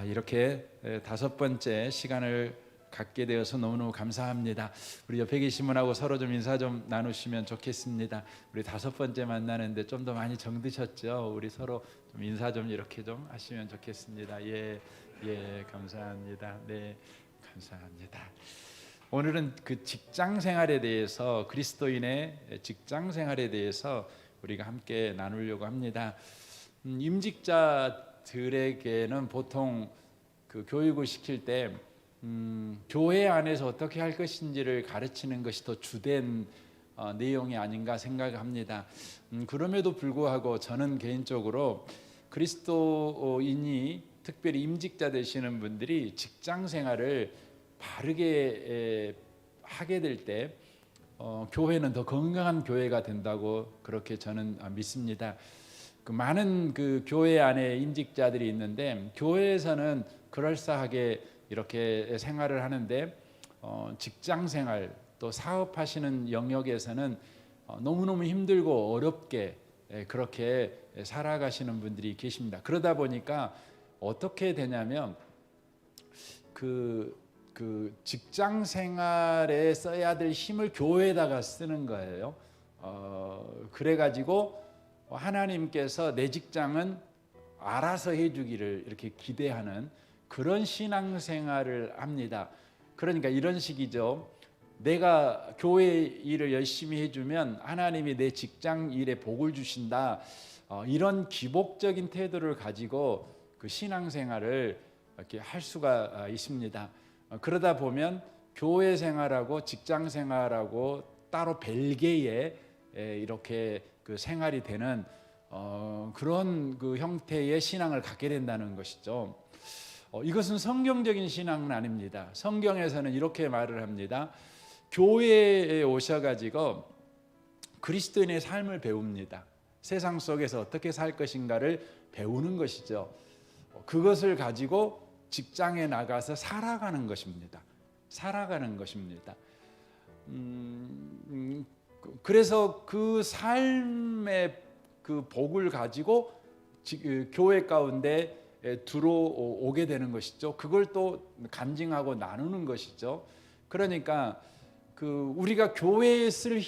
이렇게 다섯 번째 시간을 갖게 되어서 너무너무 감사합니다. 우리 옆에 계신 분하고 서로 좀 인사 좀 나누시면 좋겠습니다. 우리 다섯 번째 만나는데 좀 더 많이 정드셨죠? 우리 서로 좀 인사 좀 이렇게 좀 하시면 좋겠습니다. 예, 감사합니다. 네, 감사합니다. 오늘은 그 직장 생활에 대해서, 그리스도인의 직장 생활에 대해서 우리가 함께 나누려고 합니다. 임직자들에게는 보통 그 교육을 시킬 때 교회 안에서 어떻게 할 것인지를 가르치는 것이 더 주된 내용이 아닌가 생각합니다. 그럼에도 불구하고 저는 개인적으로 그리스도인이 특별히 임직자 되시는 분들이 직장 생활을 바르게 하게 될 때 교회는 더 건강한 교회가 된다고 그렇게 저는 믿습니다. 그 많은 그 교회 안에 임직자들이 있는데 교회에서는 그럴싸하게 이렇게 생활을 하는데 직장 생활 또 사업하시는 영역에서는 너무너무 힘들고 어렵게 그렇게 살아가시는 분들이 계십니다. 그러다 보니까 어떻게 되냐면 그 직장 생활에 써야 될 힘을 교회에다가 쓰는 거예요. 그래가지고 하나님께서 내 직장은 알아서 해주기를 이렇게 기대하는 그런 신앙생활을 합니다. 그러니까 이런 식이죠. 내가 교회 일을 열심히 해주면 하나님이 내 직장 일에 복을 주신다. 이런 기복적인 태도를 가지고 그 신앙생활을 이렇게 할 수가 있습니다. 그러다 보면 교회 생활하고 직장 생활하고 따로 별개의 이렇게 그 생활이 되는 그런 그 형태의 신앙을 갖게 된다는 것이죠. 이것은 성경적인 신앙은 아닙니다. 성경에서는 이렇게 말을 합니다. 교회에 오셔가지고 그리스도인의 삶을 배웁니다. 세상 속에서 어떻게 살 것인가를 배우는 것이죠. 그것을 가지고 직장에 나가서 살아가는 것입니다. 그래서 그 삶의 그 복을 가지고 교회 가운데 들어오게 되는 것이죠. 그걸 또 간증하고 나누는 것이죠. 그러니까 우리가 교회에 쓸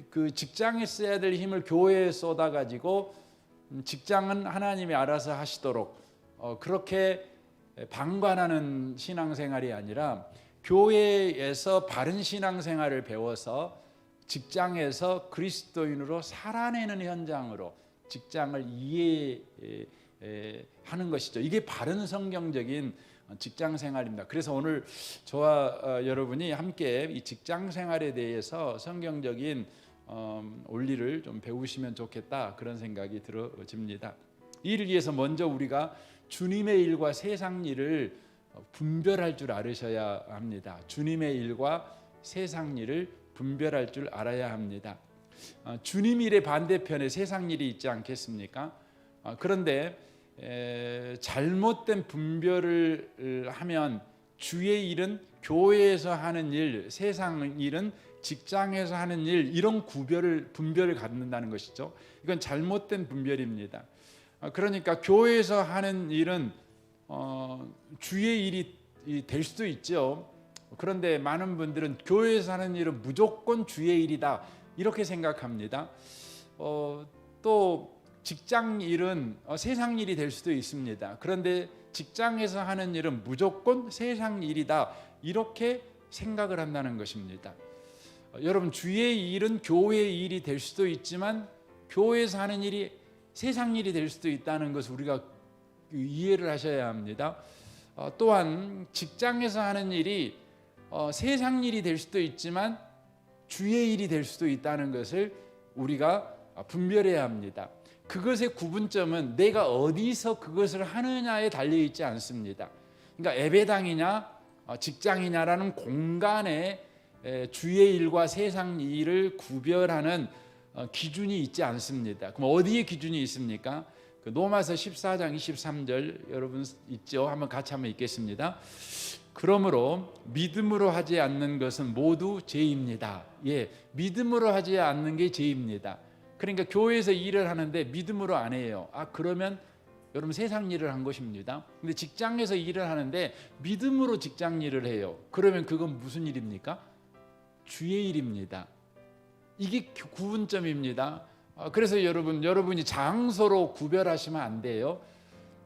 그 직장에 써야 될 힘을 교회에 쏟아 가지고 직장은 하나님이 알아서 하시도록 그렇게 방관하는 신앙생활이 아니라 교회에서 바른 신앙생활을 배워서 직장에서 그리스도인으로 살아내는 현장으로 직장을 이해하는 것이죠. 이게 바른 성경적인 직장 생활입니다. 그래서 오늘 저와 여러분이 함께 이 직장 생활에 대해서 성경적인 원리를 좀 배우시면 좋겠다, 그런 생각이 들어집니다. 이를 위해서 먼저 우리가 주님의 일과 세상 일을 분별할 줄 알으셔야 합니다. 주님의 일과 세상 일을 분별할 줄 알아야 합니다. 주님 일의 반대편에 세상 일이 있지 않겠습니까? 그런데 잘못된 분별을 하면 주의 일은 교회에서 하는 일, 세상 일은 직장에서 하는 일, 이런 분별을 갖는다는 것이죠. 이건 잘못된 분별입니다. 그러니까 교회에서 하는 일은 주의 일이 될 수도 있죠. 그런데 많은 분들은 교회에서 하는 일은 무조건 주의 일이다, 이렇게 생각합니다. 또 직장 일은 세상 일이 될 수도 있습니다. 그런데 직장에서 하는 일은 무조건 세상 일이다, 이렇게 생각을 한다는 것입니다. 여러분, 주의 일은 교회의 일이 될 수도 있지만 교회에서 하는 일이 세상 일이 될 수도 있다는 것을 우리가 이해를 하셔야 합니다. 또한 직장에서 하는 일이 세상 일이 될 수도 있지만 주의 일이 될 수도 있다는 것을 우리가 분별해야 합니다. 그것의 구분점은 내가 어디서 그것을 하느냐에 달려있지 않습니다. 그러니까 예배당이냐 직장이냐라는 공간에 주의 일과 세상 일을 구별하는 기준이 있지 않습니다. 그럼 어디에 기준이 있습니까? 로마서 14장 23절 여러분 있죠? 같이 한번 읽겠습니다. 그러므로 믿음으로 하지 않는 것은 모두 죄입니다. 믿음으로 하지 않는 게 죄입니다. 그러니까 교회에서 일을 하는데 믿음으로 안 해요. 그러면 여러분 세상 일을 한 것입니다. 근데 직장에서 일을 하는데 믿음으로 직장 일을 해요. 그러면 그건 무슨 일입니까? 주의 일입니다. 이게 구분점입니다. 그래서 여러분이 장소로 구별하시면 안 돼요.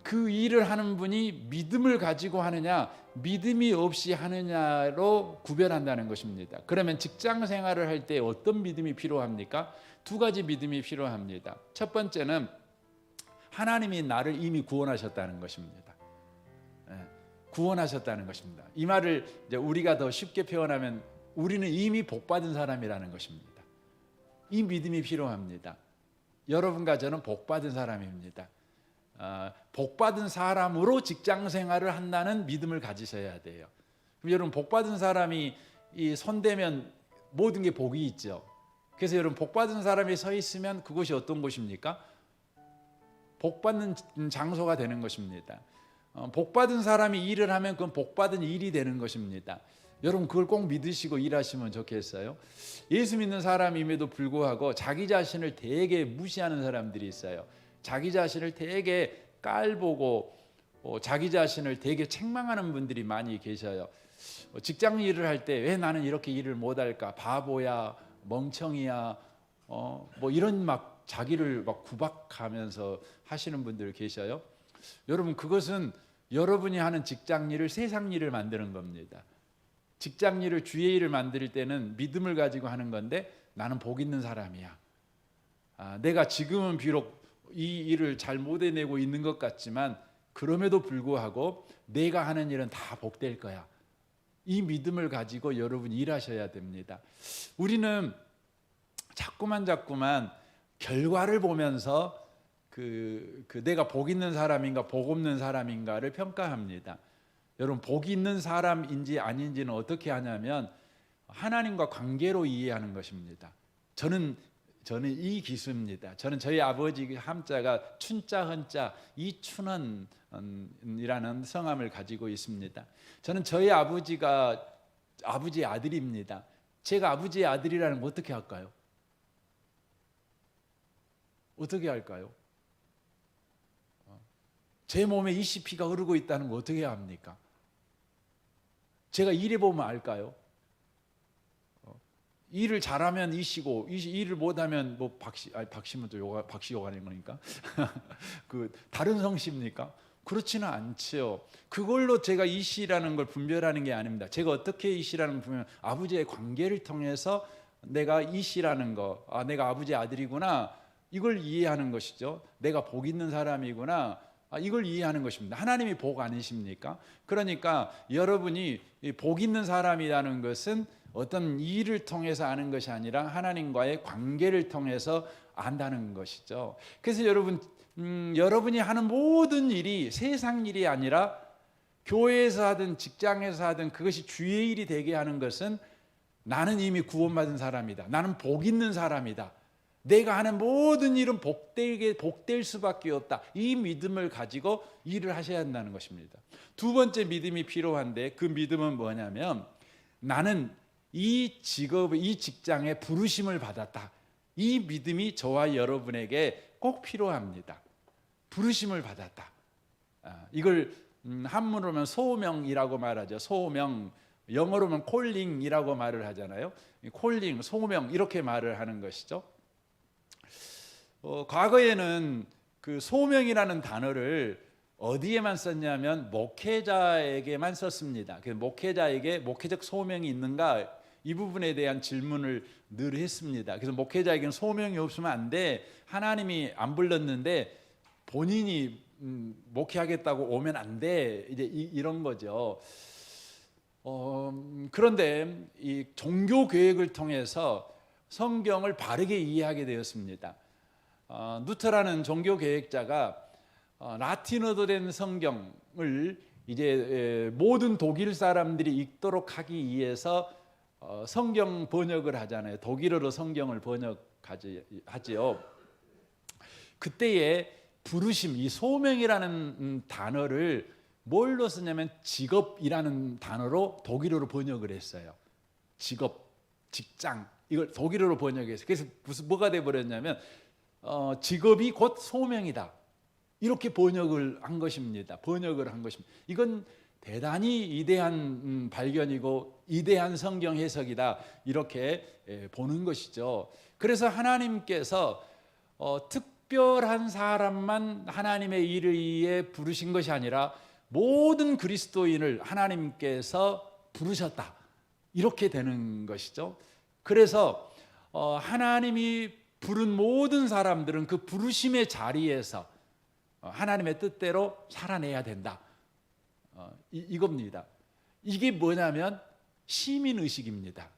그 일을 하는 분이 믿음을 가지고 하느냐 믿음이 없이 하느냐로 구별한다는 것입니다. 그러면 직장 생활을 할 때 어떤 믿음이 필요합니까? 두 가지 믿음이 필요합니다. 첫 번째는 하나님이 나를 이미 구원하셨다는 것입니다. 구원하셨다는 것입니다. 이 말을 이제 우리가 더 쉽게 표현하면 우리는 이미 복받은 사람이라는 것입니다. 이 믿음이 필요합니다. 여러분과 저는 복받은 사람입니다. 복받은 사람으로 직장 생활을 한다는 믿음을 가지셔야 돼요. 그럼 여러분 복받은 사람이 손대면 모든 게 복이 있죠. 그래서 여러분 복받은 사람이 서 있으면 그곳이 어떤 곳입니까? 복받는 장소가 되는 것입니다. 복받은 사람이 일을 하면 그건 복받은 일이 되는 것입니다. 여러분 그걸 꼭 믿으시고 일하시면 좋겠어요. 예수 믿는 사람임에도 불구하고 자기 자신을 되게 무시하는 사람들이 있어요. 자기 자신을 되게 깔보고 자기 자신을 되게 책망하는 분들이 많이 계셔요. 직장 일을 할 때 왜 나는 이렇게 일을 못할까? 바보야, 멍청이야, 뭐 이런 막 자기를 막 구박하면서 하시는 분들 계셔요. 여러분 그것은 여러분이 하는 직장 일을 세상 일을 만드는 겁니다. 직장 일을 주의 일을 만들 때는 믿음을 가지고 하는 건데 나는 복 있는 사람이야. 내가 지금은 비록 이 일을 잘 못 해내고 있는 것 같지만 그럼에도 불구하고 내가 하는 일은 다 복될 거야. 이 믿음을 가지고 여러분이 일하셔야 됩니다. 우리는 자꾸만 결과를 보면서 그 내가 복 있는 사람인가 복 없는 사람인가를 평가합니다. 여러분 복이 있는 사람인지 아닌지는 어떻게 하냐면 하나님과 관계로 이해하는 것입니다. 저는 이 기수입니다. 저는 저희 아버지 함자가 춘자 헌자 이춘헌이라는 성함을 가지고 있습니다. 저는 저희 아버지가 아버지의 아들입니다. 제가 아버지의 아들이라는 거 어떻게 할까요? 어떻게 할까요? 제 몸에 이씨피가 흐르고 있다는 거 어떻게 합니까? 제가 일해 보면 알까요? 일을 잘하면 이씨고 일을 못하면 뭐 박씨면 또 박씨 욕하는 거니까 그 다른 성씨입니까? 그렇지는 않지요. 그걸로 제가 이씨라는 걸 분별하는 게 아닙니다. 제가 어떻게 이씨라는 걸 분별? 아버지의 관계를 통해서 내가 이씨라는 거, 내가 아버지의 아들이구나 이걸 이해하는 것이죠. 내가 복 있는 사람이구나. 이걸 이해하는 것입니다. 하나님이 복 아니십니까? 그러니까 여러분이 복 있는 사람이라는 것은 어떤 일을 통해서 아는 것이 아니라 하나님과의 관계를 통해서 안다는 것이죠. 그래서 여러분이 하는 모든 일이 세상 일이 아니라 교회에서 하든 직장에서 하든 그것이 주의 일이 되게 하는 것은 나는 이미 구원받은 사람이다. 나는 복 있는 사람이다. 내가 하는 모든 일은 복될 수밖에 없다. 이 믿음을 가지고 일을 하셔야 한다는 것입니다. 두 번째 믿음이 필요한데 그 믿음은 뭐냐면 나는 이 직업, 이 직장에 부르심을 받았다. 이 믿음이 저와 여러분에게 꼭 필요합니다. 부르심을 받았다. 이걸 한문으로는 소명이라고 말하죠. 소명, 영어로는 콜링이라고 말을 하잖아요. 콜링, 소명 이렇게 말을 하는 것이죠. 과거에는 그 소명이라는 단어를 어디에만 썼냐면 목회자에게만 썼습니다. 그 목회자에게 목회적 소명이 있는가 이 부분에 대한 질문을 늘 했습니다. 그래서 목회자에게는 소명이 없으면 안 돼. 하나님이 안 불렀는데 본인이 목회하겠다고 오면 안 돼. 이제 이런 거죠. 그런데 이 종교 교육을 통해서 성경을 바르게 이해하게 되었습니다. 누터라는 종교 계획자가 라틴어로 된 성경을 이제 모든 독일 사람들이 읽도록 하기 위해서 성경 번역을 하잖아요. 독일어로 성경을 번역하지요. 그때에 부르심, 이 소명이라는 단어를 뭘로 쓰냐면 직업이라는 단어로 독일어로 번역을 했어요. 직업, 직장 이걸 독일어로 번역했어요. 그래서 뭐가 돼 버렸냐면 직업이 곧 소명이다. 이렇게 번역을 한 것입니다. 번역을 한 것입니다. 이건 대단히 위대한 발견이고 위대한 성경 해석이다, 이렇게 보는 것이죠. 그래서 하나님께서 특별한 사람만 하나님의 일을 위해 부르신 것이 아니라 모든 그리스도인을 하나님께서 부르셨다, 이렇게 되는 것이죠. 그래서 하나님이 부른 모든 사람들은 그 부르심의 자리에서 하나님의 뜻대로 살아내야 된다, 이겁니다. 이게 뭐냐면 시민의식입니다.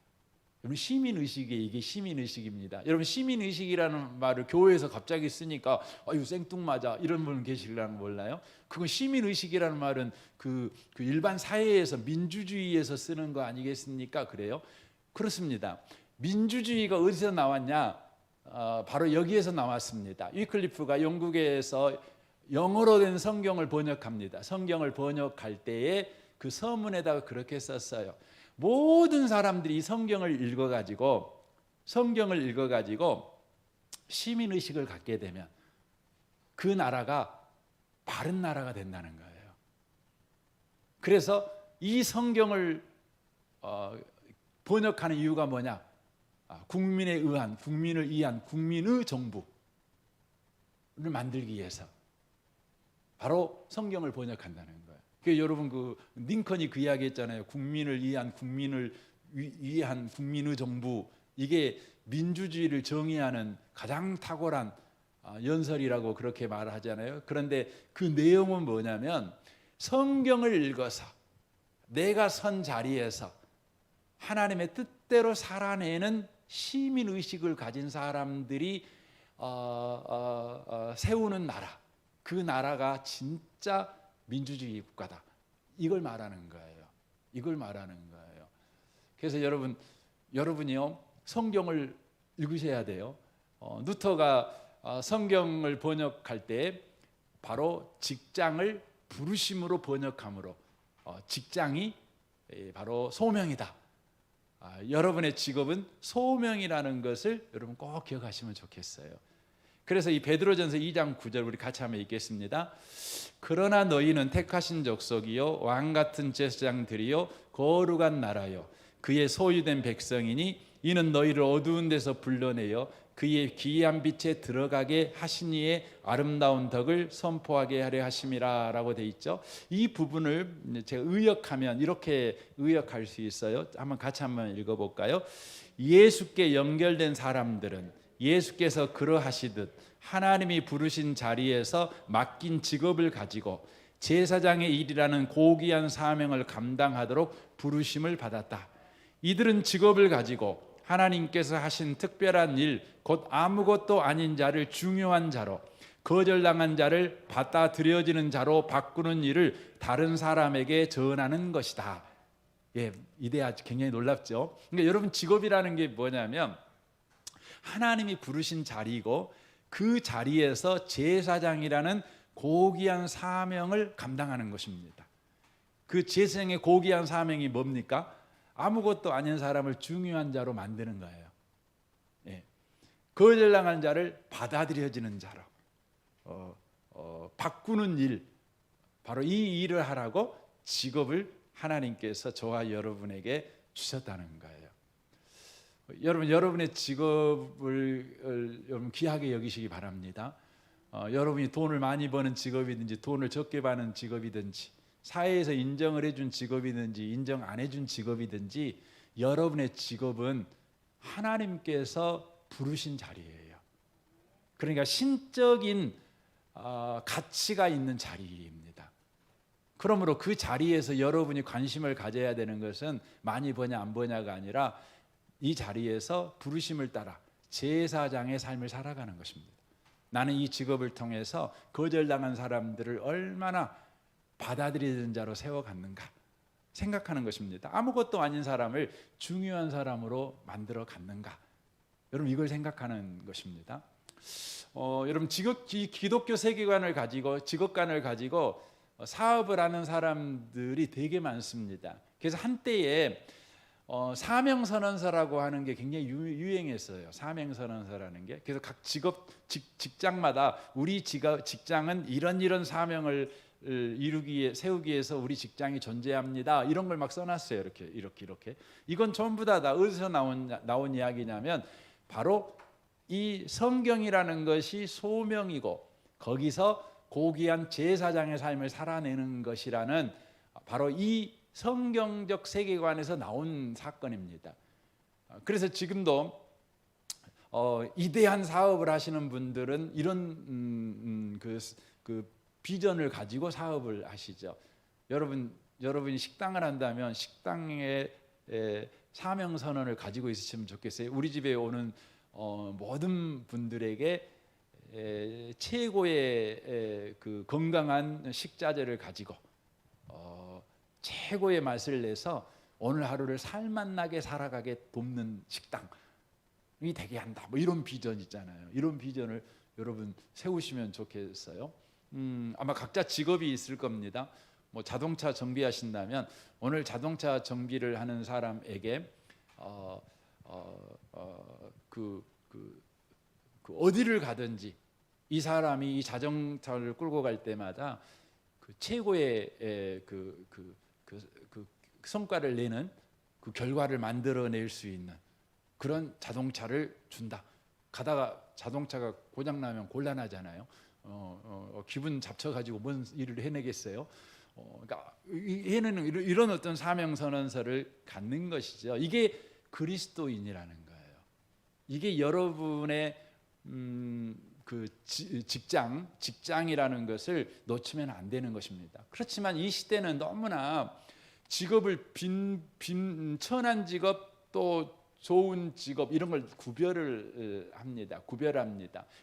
여러분, 시민의식이 이게 시민의식입니다. 여러분, 시민의식이라는 말을 교회에서 갑자기 쓰니까 이거 생뚱맞아 이런 분 계시려는 몰라요? 그건 시민의식이라는 말은 그 일반 사회에서 민주주의에서 쓰는 거 아니겠습니까? 그래요? 그렇습니다. 민주주의가 어디서 나왔냐? 바로 여기에서 나왔습니다. 위클리프가 영국에서 영어로 된 성경을 번역합니다. 성경을 번역할 때에 그 서문에다가 그렇게 썼어요. 모든 사람들이 성경을 읽어가지고 시민의식을 갖게 되면 그 나라가 바른 나라가 된다는 거예요. 그래서 이 성경을 번역하는 이유가 뭐냐? 국민에 의한, 국민을 위한 국민의 정부를 만들기 위해서 바로 성경을 번역한다는 거예요. 그 여러분, 링컨이 그 이야기 했잖아요. 국민을 위한, 국민을 위한 국민의 정부, 이게 민주주의를 정의하는 가장 탁월한 연설이라고 그렇게 말하잖아요. 그런데 그 내용은 뭐냐면 성경을 읽어서 내가 선 자리에서 하나님의 뜻대로 살아내는 시민의식을 가진 사람들이 세우는 나라, 그 나라가 진짜 민주주의 국가다, 이걸 말하는 거예요. 이걸 말하는 거예요. 그래서 여러분이요, 성경을 읽으셔야 돼요. 루터가 성경을 번역할 때 바로 직장을 부르심으로 번역함으로 직장이 바로 소명이다. 여러분의 직업은 소명이라는 것을 여러분 꼭 기억하시면 좋겠어요. 그래서 이 베드로전서 2장 9절 우리 같이 한번 읽겠습니다. 그러나 너희는 택하신 족속이요 왕 같은 제사장들이요 거룩한 나라요 그의 소유된 백성이니 이는 너희를 어두운 데서 불러내어 그의 기이한 빛에 들어가게 하시니의 아름다운 덕을 선포하게 하려 하심이라 라고 돼 있죠. 이 부분을 제가 의역하면 이렇게 의역할 수 있어요. 같이 한번 읽어볼까요? 예수께 연결된 사람들은 예수께서 그러하시듯 하나님이 부르신 자리에서 맡긴 직업을 가지고 제사장의 일이라는 고귀한 사명을 감당하도록 부르심을 받았다. 이들은 직업을 가지고 하나님께서 하신 특별한 일, 곧 아무것도 아닌 자를 중요한 자로, 거절당한 자를 받아들여지는 자로 바꾸는 일을 다른 사람에게 전하는 것이다. 이데아 굉장히 놀랍죠. 그러니까 여러분, 직업이라는 게 뭐냐면 하나님이 부르신 자리고 그 자리에서 제사장이라는 고귀한 사명을 감당하는 것입니다. 그 제사장의 고귀한 사명이 뭡니까? 아무것도 아닌 사람을 중요한 자로 만드는 거예요. 거절당한 자를 받아들여지는 자로 바꾸는 일, 바로 이 일을 하라고 직업을 하나님께서 저와 여러분에게 주셨다는 거예요. 여러분의 직업을 여러분 귀하게 여기시기 바랍니다. 여러분이 돈을 많이 버는 직업이든지 돈을 적게 버는 직업이든지 사회에서 인정을 해준 직업이든지 인정 안 해준 직업이든지 여러분의 직업은 하나님께서 부르신 자리예요. 그러니까 신적인 가치가 있는 자리입니다. 그러므로 그 자리에서 여러분이 관심을 가져야 되는 것은 많이 버냐 안 버냐가 아니라 이 자리에서 부르심을 따라 제사장의 삶을 살아가는 것입니다. 나는 이 직업을 통해서 거절당한 사람들을 얼마나 받아들이는 자로 세워갔는가 생각하는 것입니다. 아무것도 아닌 사람을 중요한 사람으로 만들어 갔는가, 여러분 이걸 생각하는 것입니다. 여러분 기독교 세계관을 가지고 직업관을 가지고 사업을 하는 사람들이 되게 많습니다. 그래서 한때에 사명선언서라고 하는 게 굉장히 유행했어요. 사명선언서라는 게. 그래서 각 직장마다 우리 직장은 이런 사명을 세우기 위해서 우리 직장이 존재합니다. 이런 걸 막 써놨어요. 이렇게. 이건 전부 다 어디서 나온 이야기냐면 바로 이 성경이라는 것이 소명이고 거기서 고귀한 제사장의 삶을 살아내는 것이라는 바로 이 성경적 세계관에서 나온 사건입니다. 그래서 지금도 이대한 사업을 하시는 분들은 이런 그 비전을 가지고 사업을 하시죠. 여러분이 식당을 한다면 식당의 사명 선언을 가지고 있으시면 좋겠어요. 우리 집에 오는 모든 분들에게 최고의 그 건강한 식자재를 가지고 최고의 맛을 내서 오늘 하루를 살맛나게 살아가게 돕는 식당이 되게 한다. 뭐 이런 비전 있잖아요. 이런 비전을 여러분 세우시면 좋겠어요. 아마 각자 직업이 있을 겁니다. 뭐 자동차 정비하신다면 오늘 자동차 정비를 하는 사람에게 어디를 가든지 이 사람이 이 자동차를 끌고 갈 때마다 그 최고의 그 성과를 내는 그 결과를 만들어낼 수 있는 그런 자동차를 준다. 가다가 자동차가 고장 나면 곤란하잖아요. 기분 잡쳐가지고 뭔 일을 해내겠어요. 그러니까 얘는 이런 어떤 사명 선언서를 갖는 것이죠. 이게 그리스도인이라는 거예요. 이게 여러분의 그 직장이라는 것을 놓치면 안 되는 것입니다. 그렇지만 이 시대는 너무나 직업을 천한 직업 또 좋은 직업 이런 걸 구별합니다.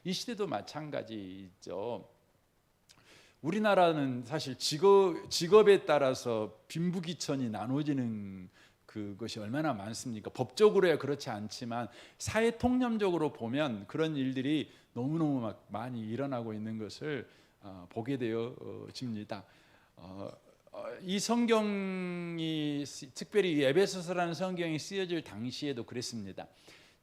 이 시대도 마찬가지죠. 우리나라는 사실 직업에 따라서 빈부귀천이 나눠지는 그것이 얼마나 많습니까? 법적으로야 그렇지 않지만 사회 통념적으로 보면 그런 일들이 너무너무 많이 일어나고 있는 것을 보게 되어집니다. 이 성경이 특별히 에베소서라는 성경이 쓰여질 당시에도 그랬습니다.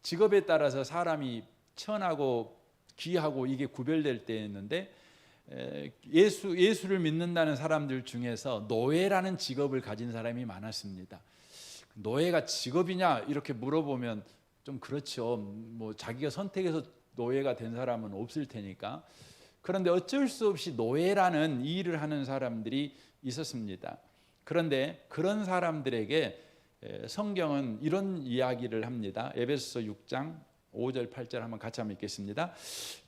직업에 따라서 사람이 천하고 귀하고 이게 구별될 때였는데 예수를 믿는다는 사람들 중에서 노예라는 직업을 가진 사람이 많았습니다. 노예가 직업이냐 이렇게 물어보면 좀 그렇죠. 뭐 자기가 선택해서 노예가 된 사람은 없을 테니까. 그런데 어쩔 수 없이 노예라는 이 일을 하는 사람들이 있었습니다. 그런데 그런 사람들에게 성경은 이런 이야기를 합니다. 에베소서 6장 5절 8절 한번 같이 한번 읽겠습니다.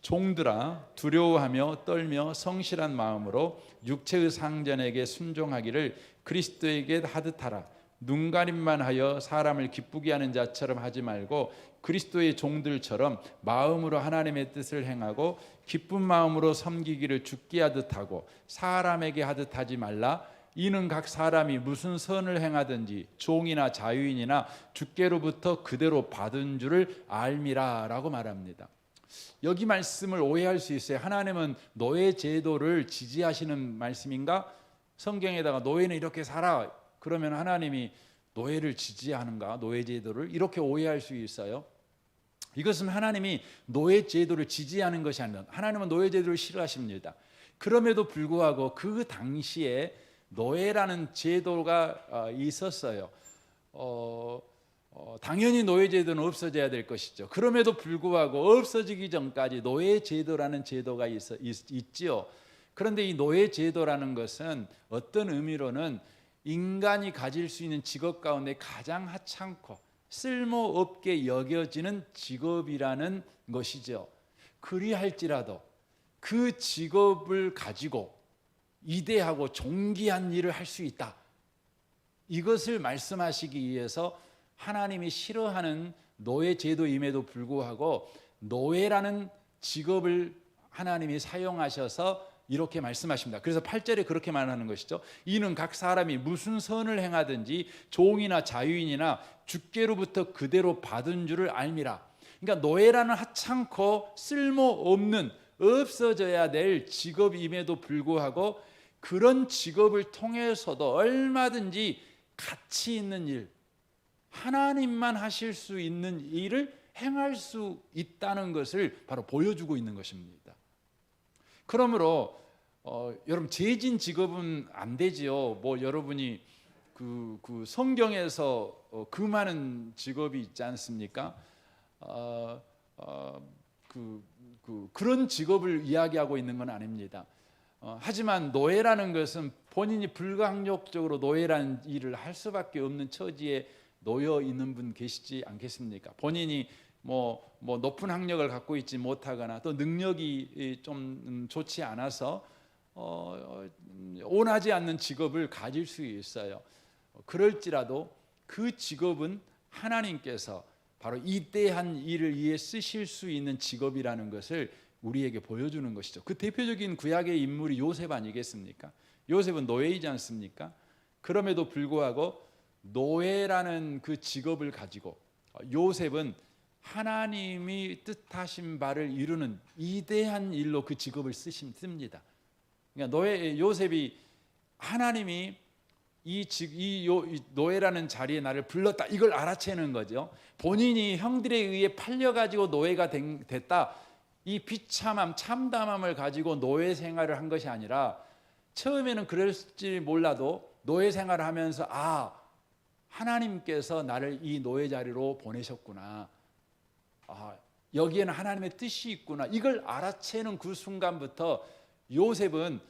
종들아 두려워하며 떨며 성실한 마음으로 육체의 상전에게 순종하기를 그리스도에게 하듯 하라. 눈가림만 하여 사람을 기쁘게 하는 자처럼 하지 말고 그리스도의 종들처럼 마음으로 하나님의 뜻을 행하고 기쁜 마음으로 섬기기를 주께 하듯 하고 사람에게 하듯 하지 말라. 이는 각 사람이 무슨 선을 행하든지 종이나 자유인이나 주께로부터 그대로 받은 줄을 알미라 라고 말합니다. 여기 말씀을 오해할 수 있어요. 하나님은 노예 제도를 지지하시는 말씀인가? 성경에다가 노예는 이렇게 살아 그러면 하나님이 노예를 지지하는가? 노예 제도를 이렇게 오해할 수 있어요. 이것은 하나님이 노예 제도를 지지하는 것이 아니라 하나님은 노예 제도를 싫어하십니다. 그럼에도 불구하고 그 당시에 노예라는 제도가 있었어요. 당연히 노예 제도는 없어져야 될 것이죠. 그럼에도 불구하고 없어지기 전까지 노예 제도라는 제도가 있지요. 그런데 이 노예 제도라는 것은 어떤 의미로는 인간이 가질 수 있는 직업 가운데 가장 하찮고 쓸모없게 여겨지는 직업이라는 것이죠. 그리할지라도 그 직업을 가지고 이대하고 존귀한 일을 할 수 있다. 이것을 말씀하시기 위해서 하나님이 싫어하는 노예 제도임에도 불구하고 노예라는 직업을 하나님이 사용하셔서 이렇게 말씀하십니다. 그래서 8절에 그렇게 말하는 것이죠. 이는 각 사람이 무슨 선을 행하든지 종이나 자유인이나 주께로부터 그대로 받은 줄을 알미라. 그러니까 노예라는 하찮고 쓸모없는 없어져야 될 직업임에도 불구하고 그런 직업을 통해서도 얼마든지 가치 있는 일, 하나님만 하실 수 있는 일을 행할 수 있다는 것을 바로 보여주고 있는 것입니다. 그러므로 여러분 재진 직업은 안 되지요. 뭐 여러분이 그 성경에서 그 많은 직업이 있지 않습니까? 그런 직업을 이야기하고 있는 건 아닙니다. 하지만 노예라는 것은 본인이 불가항력적으로 노예라는 일을 할 수밖에 없는 처지에 놓여 있는 분 계시지 않겠습니까? 본인이 뭐 높은 학력을 갖고 있지 못하거나 또 능력이 좀 좋지 않아서 원하지 않는 직업을 가질 수 있어요. 그럴지라도 그 직업은 하나님께서 바로 이대한 일을 위해 쓰실 수 있는 직업이라는 것을 우리에게 보여주는 것이죠. 그 대표적인 구약의 인물이 요셉 아니겠습니까? 요셉은 노예이지 않습니까? 그럼에도 불구하고 노예라는 그 직업을 가지고 요셉은 하나님이 뜻하신 바를 이루는 이대한 일로 그 직업을 씁니다. 그러니까 요셉이 하나님이 이 노예라는 자리에 나를 불렀다, 이걸 알아채는 거죠. 본인이 형들에 의해 팔려가지고 노예가 됐다, 이 비참함, 참담함을 가지고 노예 생활을 한 것이 아니라 처음에는 그럴지 몰라도 노예 생활을 하면서 하나님께서 나를 이 노예 자리로 보내셨구나, 여기에는 하나님의 뜻이 있구나, 이걸 알아채는 그 순간부터 요셉은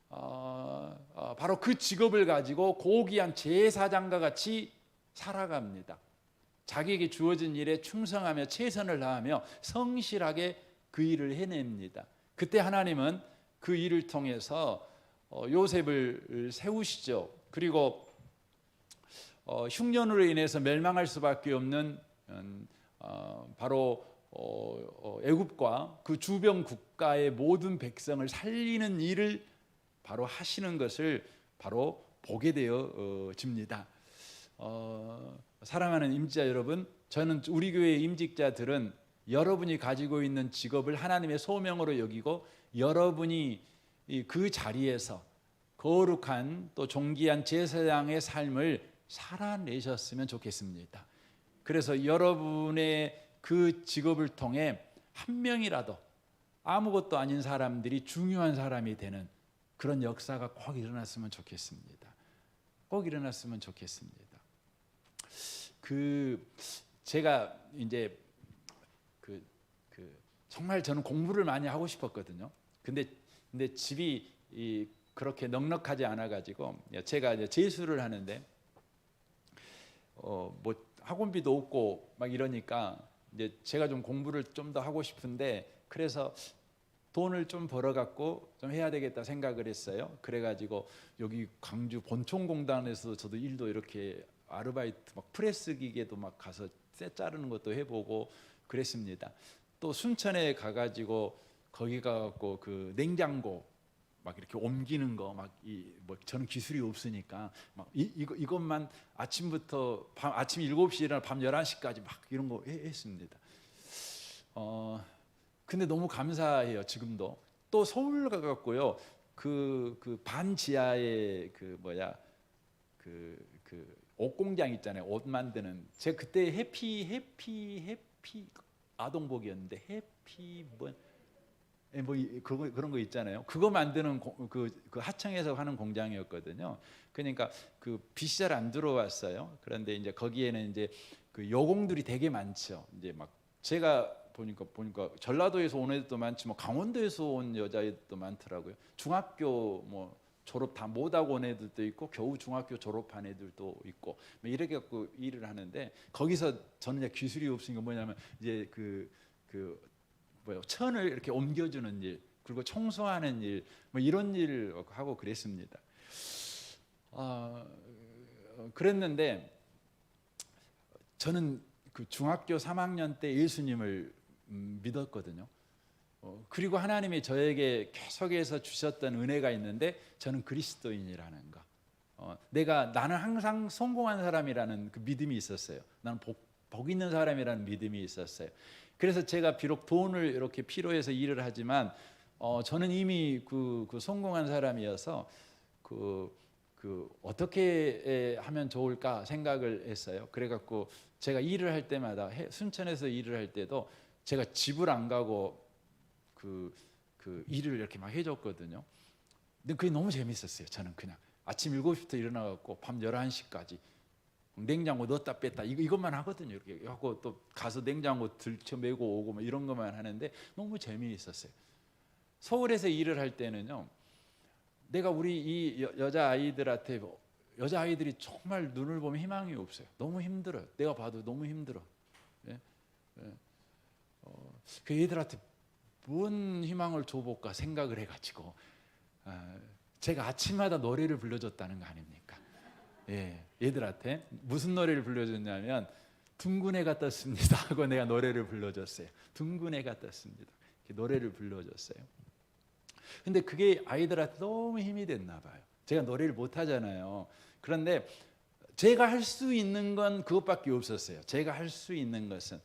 바로 그 직업을 가지고 고귀한 제사장과 같이 살아갑니다. 자기에게 주어진 일에 충성하며 최선을 다하며 성실하게 그 일을 해냅니다. 그때 하나님은 그 일을 통해서 요셉을 세우시죠. 그리고 흉년으로 인해서 멸망할 수밖에 없는 바로 애굽과 그 주변 국가의 모든 백성을 살리는 일을 바로 하시는 것을 바로 보게 되어집니다. 사랑하는 임직자 여러분, 저는 우리 교회 임직자들은 여러분이 가지고 있는 직업을 하나님의 소명으로 여기고 여러분이 그 자리에서 거룩한 또 존귀한 제사장의 삶을 살아내셨으면 좋겠습니다. 그래서 여러분의 그 직업을 통해 한 명이라도 아무것도 아닌 사람들이 중요한 사람이 되는 그런 역사가 꼭 일어났으면 좋겠습니다. 꼭 일어났으면 좋겠습니다. 제가 이제 정말 저는 공부를 많이 하고 싶었거든요. 근데 집이 그렇게 넉넉하지 않아 가지고 제가 이제 재수를 하는데 뭐 학원비도 없고 막 이러니까 이제 제가 좀 공부를 좀 더 하고 싶은데, 그래서 돈을 좀 벌어 갖고 좀 해야 되겠다 생각을 했어요. 그래 가지고 여기 광주 본총공단에서 저도 일도 이렇게 아르바이트 막 프레스 기계도 막 가서 쇠 자르는 것도 해보고 그랬습니다. 또 순천에 가가지고 거기 가갖고 그 냉장고 막 이렇게 옮기는 거 막 뭐 저는 기술이 없으니까 막 이것만 아침부터 아침 7시 일어나 밤 11시까지 막 이런 거 했습니다. 근데 너무 감사해요. 지금도 또 서울 가갖고요 그 반지하에 그 옷 공장 있잖아요. 옷 만드는. 제가 그때 해피 아동복이었는데 해피 그런 거 있잖아요. 그거 만드는 그 하청에서 하는 공장이었거든요. 그러니까 그 빛이 잘 안 들어왔어요. 그런데 이제 거기에는 이제 그 여공들이 되게 많죠. 이제 막 제가 보니까 전라도에서 온 애들도 많지, 뭐 강원도에서 온 여자애들도 많더라고요. 중학교 뭐 졸업 다 못하고 온 애들도 있고 겨우 중학교 졸업한 애들도 있고 뭐 이렇게 갖고 일을 하는데, 거기서 저는 이제 기술이 없으니까 뭐냐면 이제 천을 이렇게 옮겨주는 일, 그리고 청소하는 일, 뭐 이런 일을 하고 그랬습니다. 그랬는데 저는 그 중학교 3학년 때 예수님을 믿었거든요. 그리고 하나님이 저에게 계속해서 주셨던 은혜가 있는데, 저는 그리스도인이라는 거, 나는 항상 성공한 사람이라는 그 믿음이 있었어요. 나는 복 있는 사람이라는 믿음이 있었어요. 그래서 제가 비록 돈을 이렇게 필요해서 일을 하지만 저는 이미 그 성공한 사람이어서 어떻게 하면 좋을까 생각을 했어요. 그래갖고 제가 일을 할 때마다 순천에서 일을 할 때도 제가 집을 안 가고 그 일을 이렇게 막 해줬거든요. 근데 그게 너무 재밌었어요. 저는 그냥 아침 7시부터 일어나갖고 밤 11시까지 냉장고 넣었다 뺐다 이것만 하거든요. 이렇게 하고 또 가서 냉장고 들쳐매고 오고 뭐 이런 것만 하는데 너무 재미있었어요. 서울에서 일을 할 때는요, 내가 우리 이 여자 아이들한테 여자 아이들이 정말 눈을 보면 희망이 없어요. 너무 힘들어요. 내가 봐도 너무 힘들어. 예? 예. 그 애들한테 뭔 희망을 줘볼까 생각을 해가지고 제가 아침마다 노래를 불러줬다는 거 아닙니까? 예, 얘들한테 무슨 노래를 불러줬냐면 둥근 해가 떴습니다 하고 내가 노래를 불러줬어요. 둥근 해가 떴습니다. 이렇게 노래를 불러줬어요. 근데 그게 아이들한테 너무 힘이 됐나 봐요. 제가 노래를 못 하잖아요. 그런데 제가 할 수 있는 건 그것밖에 없었어요. 제가 할 수 있는 것은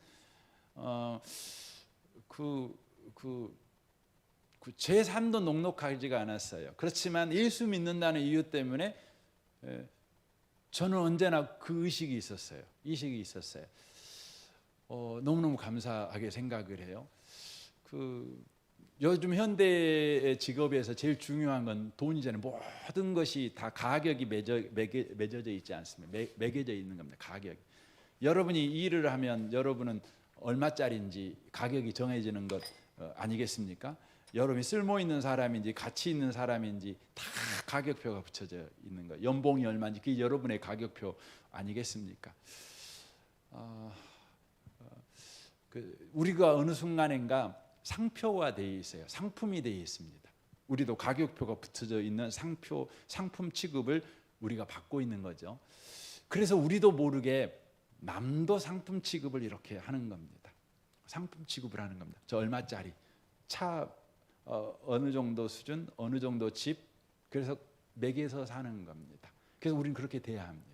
제 삶도 녹록하지가 않았어요. 그렇지만 예수 믿는다는 이유 때문에 저는 언제나 그 의식이 있었어요. 너무너무 감사하게 생각을 해요. 요즘 현대의 직업에서 제일 중요한 건 돈이잖아요. 모든 것이 다 가격이 맺어져 있지 않습니다. 매겨져 있는 겁니다. 가격. 여러분이 일을 하면 여러분은 얼마짜리인지 가격이 정해지는 것 아니겠습니까? 여러분이 쓸모 있는 사람인지 가치 있는 사람인지 다 가격표가 붙여져 있는 거예요. 연봉이 얼마인지 그게 여러분의 가격표 아니겠습니까? 우리가 어느 순간인가 상표화되어 있어요. 상품이 되어 있습니다. 우리도 가격표가 붙여져 있는 상품 취급을 우리가 받고 있는 거죠. 그래서 우리도 모르게 남도 상품 취급을 이렇게 하는 겁니다. 상품 취급을 하는 겁니다. 저 얼마짜리 차 어느 정도 수준, 어느 정도 집, 그래서 매겨서 사는 겁니다. 그래서 우리는 그렇게 돼야 합니다.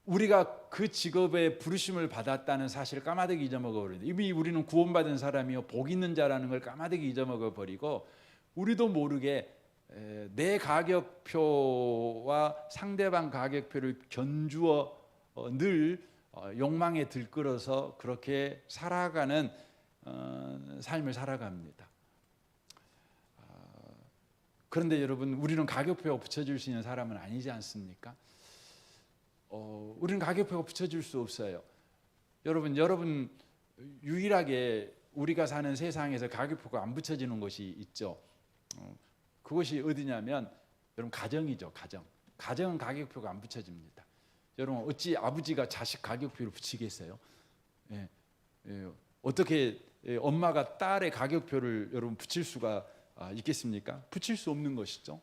우리가 그 직업에 부르심을 받았다는 사실을 까마득히 잊어먹어 버립니다. 이미 우리는 구원받은 사람이요 복 있는 자라는 걸 까마득히 잊어먹어 버리고 우리도 모르게 내 가격표와 상대방 가격표를 견주어 늘 욕망에 들끓어서 그렇게 살아가는 삶을 살아갑니다. 그런데 여러분, 우리는 가격표가 붙여줄 수 있는 사람은 아니지 않습니까? 우리는 가격표가 붙여줄 수 없어요. 여러분 유일하게 우리가 사는 세상에서 가격표가 안 붙여지는 곳이 있죠. 그것이 어디냐면 여러분 가정이죠. 가정은 가격표가 안 붙여집니다. 여러분 어찌 아버지가 자식 가격표를 붙이겠어요? 어떻게 엄마가 딸의 가격표를 여러분 붙일 수가 있겠습니까? 붙일 수 없는 것이죠.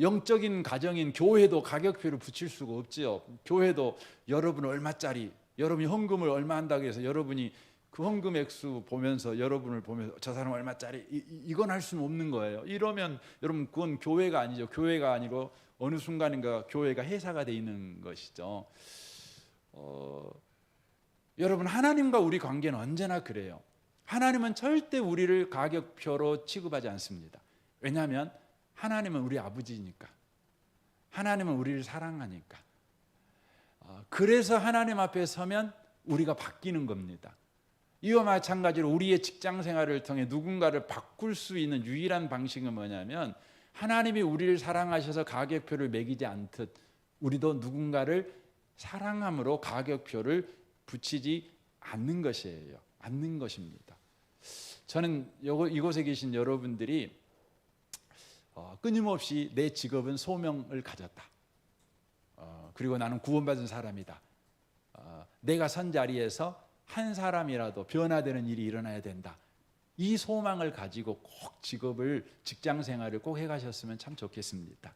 영적인 가정인 교회도 가격표를 붙일 수가 없지요. 교회도 여러분 얼마짜리, 여러분이 헌금을 얼마 한다고 해서 여러분이 그 헌금 액수 보면서 여러분을 보면서 저 사람 얼마짜리 이건 할 수는 없는 거예요. 이러면 여러분 그건 교회가 아니죠. 교회가 아니고 어느 순간인가 교회가 회사가 돼 있는 것이죠. 여러분 하나님과 우리 관계는 언제나 그래요. 하나님은 절대 우리를 가격표로 취급하지 않습니다. 왜냐하면 하나님은 우리 아버지니까. 하나님은 우리를 사랑하니까. 그래서 하나님 앞에 서면 우리가 바뀌는 겁니다. 이와 마찬가지로 우리의 직장 생활을 통해 누군가를 바꿀 수 있는 유일한 방식은 뭐냐면 하나님이 우리를 사랑하셔서 가격표를 매기지 않듯 우리도 누군가를 사랑함으로 가격표를 붙이지 않는 것이에요. 않는 것입니다. 저는 이곳에 계신 여러분들이 끊임없이 내 직업은 소명을 가졌다. 그리고 나는 구원받은 사람이다. 내가 선 자리에서 한 사람이라도 변화되는 일이 일어나야 된다. 이 소망을 가지고 꼭 직장 생활을 꼭 해가셨으면 참 좋겠습니다.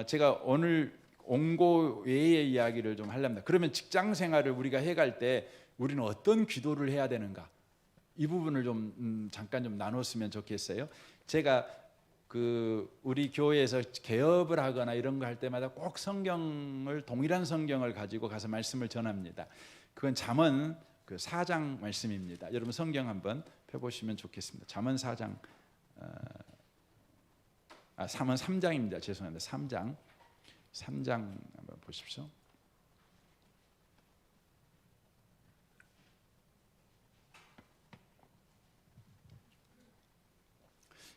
제가 오늘 온고 외의 이야기를 좀 하려합니다. 그러면 직장 생활을 우리가 해갈 때 우리는 어떤 기도를 해야 되는가? 이 부분을 좀 잠깐 좀 나눴으면 좋겠어요. 제가 우리 교회에서 개업을 하거나 이런 거 할 때마다 꼭 동일한 성경을 가지고 가서 말씀을 전합니다. 그건 잠언 4장 말씀입니다. 여러분 성경 한번 펴보시면 좋겠습니다. 잠언 4장 잠언 3장입니다. 죄송합니다. 3장 한번 보십시오.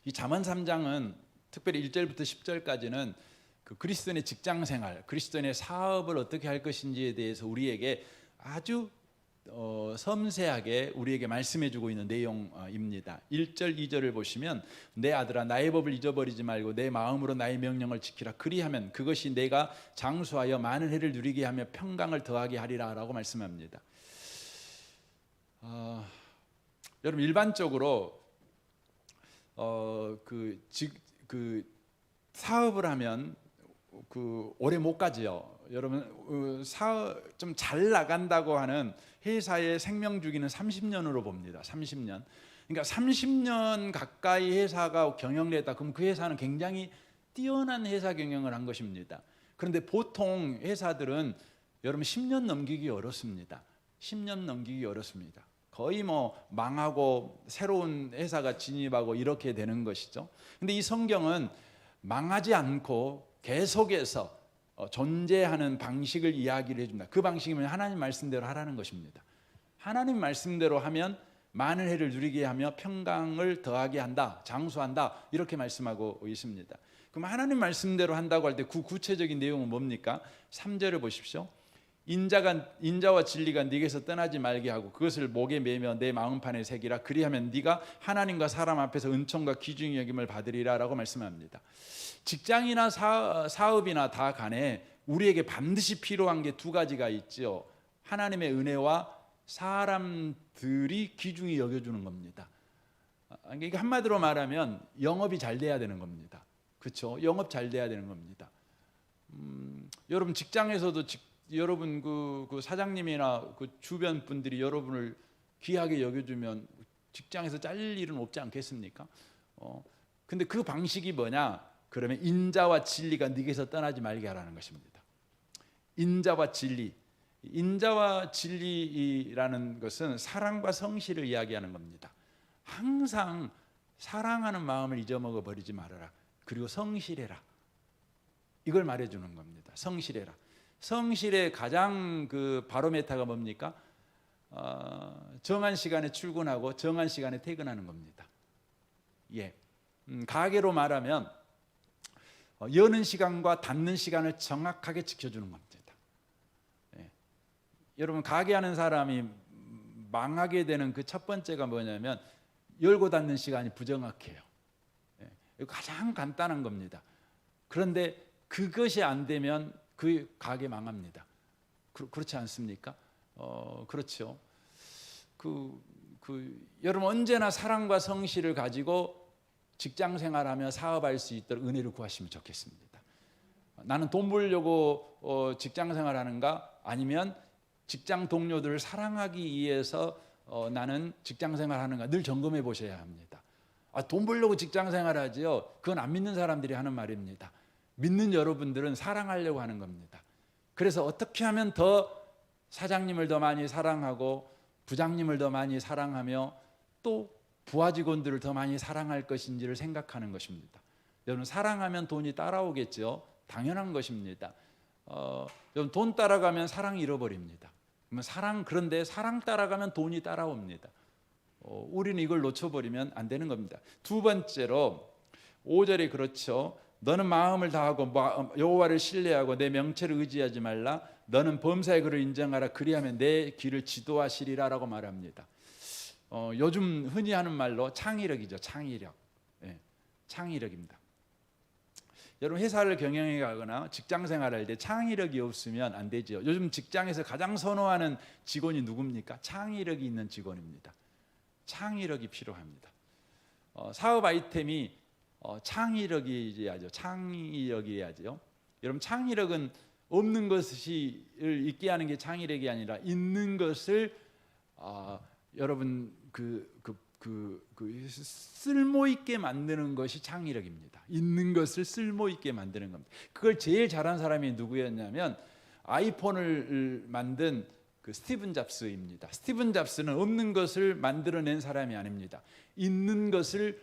이 잠언 3장은 특별히 1절부터 10절까지는 그 그리스도인의 직장 생활, 그리스도인의 사업을 어떻게 할 것인지에 대해서 우리에게 아주 섬세하게 우리에게 말씀해주고 있는 내용입니다. 1절, 2절을 보시면 내 아들아 나의 법을 잊어버리지 말고 내 마음으로 나의 명령을 지키라. 그리하면 그것이 내가 장수하여 많은 해를 누리게 하며 평강을 더하게 하리라 라고 말씀합니다. 여러분 일반적으로 사업을 하면 오래 못 가지요. 여러분 좀 잘 나간다고 하는 회사의 생명 주기는 30년으로 봅니다. 30년. 그러니까 30년 가까이 회사가 경영을 했다. 그럼 그 회사는 굉장히 뛰어난 회사 경영을 한 것입니다. 그런데 보통 회사들은 여러분 10년 넘기기 어렵습니다. 10년 넘기기 어렵습니다. 거의 망하고 새로운 회사가 진입하고 이렇게 되는 것이죠. 근데 이 성경은 망하지 않고 계속해서 존재하는 방식을 이야기를 해줍니다. 그 방식이면 하나님 말씀대로 하라는 것입니다. 하나님 말씀대로 하면 많은 해를 누리게 하며 평강을 더하게 한다, 장수한다 이렇게 말씀하고 있습니다. 그럼 하나님 말씀대로 한다고 할 때 그 구체적인 내용은 뭡니까? 3절을 보십시오. 인자와 진리가 네게서 떠나지 말게 하고 그것을 목에 매며 내 마음판에 새기라. 그리하면 네가 하나님과 사람 앞에서 은총과 귀중히 여김을 받으리라 라고 말씀합니다. 직장이나 사업이나 다 간에 우리에게 반드시 필요한 게 두 가지가 있죠. 하나님의 은혜와 사람들이 귀중히 여겨주는 겁니다. 그러니까 한마디로 말하면 영업이 잘 돼야 되는 겁니다. 그렇죠? 영업 잘 돼야 되는 겁니다. 여러분 직장에서도 여러분 그 사장님이나 그 주변 분들이 여러분을 귀하게 여겨주면 직장에서 잘릴 일은 없지 않겠습니까? 근데 그 방식이 뭐냐? 그러면 인자와 진리가 네게서 떠나지 말게 하라는 것입니다. 인자와 진리. 인자와 진리라는 것은 사랑과 성실을 이야기하는 겁니다. 항상 사랑하는 마음을 잊어먹어 버리지 말아라. 그리고 성실해라. 이걸 말해주는 겁니다. 성실해라. 성실의 가장 그 바로메타가 뭡니까? 정한 시간에 출근하고 정한 시간에 퇴근하는 겁니다. 예, 가계로 말하면 여는 시간과 닫는 시간을 정확하게 지켜주는 겁니다. 예. 여러분 가게하는 사람이 망하게 되는 그 첫 번째가 뭐냐면 열고 닫는 시간이 부정확해요. 예. 이거 가장 간단한 겁니다. 그런데 그것이 안 되면 그 가게 망합니다. 그렇지 않습니까? 그렇죠. 여러분 언제나 사랑과 성실을 가지고 직장 생활하며 사업할 수 있도록 은혜를 구하시면 좋겠습니다. 나는 돈 벌려고 직장 생활하는가? 아니면 직장 동료들을 사랑하기 위해서 나는 직장 생활하는가? 늘 점검해 보셔야 합니다. 돈 벌려고 직장 생활하지요. 그건 안 믿는 사람들이 하는 말입니다. 믿는 여러분들은 사랑하려고 하는 겁니다. 그래서 어떻게 하면 더 사장님을 더 많이 사랑하고 부장님을 더 많이 사랑하며 또 부하 직원들을 더 많이 사랑할 것인지를 생각하는 것입니다. 여러분 사랑하면 돈이 따라오겠죠. 당연한 것입니다. 여러분 돈 따라가면 사랑 잃어버립니다. 그런데 사랑 따라가면 돈이 따라옵니다. 우리는 이걸 놓쳐버리면 안 되는 겁니다. 두 번째로 5절에 그렇죠. 너는 마음을 다하고 여호와를 신뢰하고 내 명체를 의지하지 말라. 너는 범사의 그를 인정하라. 그리하면 내 길을 지도하시리라 라고 말합니다. 요즘 흔히 하는 말로 창의력이죠. 창의력. 예, 창의력입니다. 여러분 회사를 경영해 가거나 직장 생활할 때 창의력이 없으면 안 되죠. 요즘 직장에서 가장 선호하는 직원이 누굽니까? 창의력이 있는 직원입니다. 창의력이 필요합니다. 사업 아이템이 창의력이야죠. 창의력이야죠. 여러분 창의력은 없는 것을 있게 하는 게 창의력이 아니라 있는 것을 여러분 쓸모 있게 만드는 것이 창의력입니다. 있는 것을 쓸모 있게 만드는 겁니다. 그걸 제일 잘한 사람이 누구였냐면 아이폰을 만든 스티븐 잡스입니다. 스티븐 잡스는 없는 것을 만들어낸 사람이 아닙니다. 있는 것을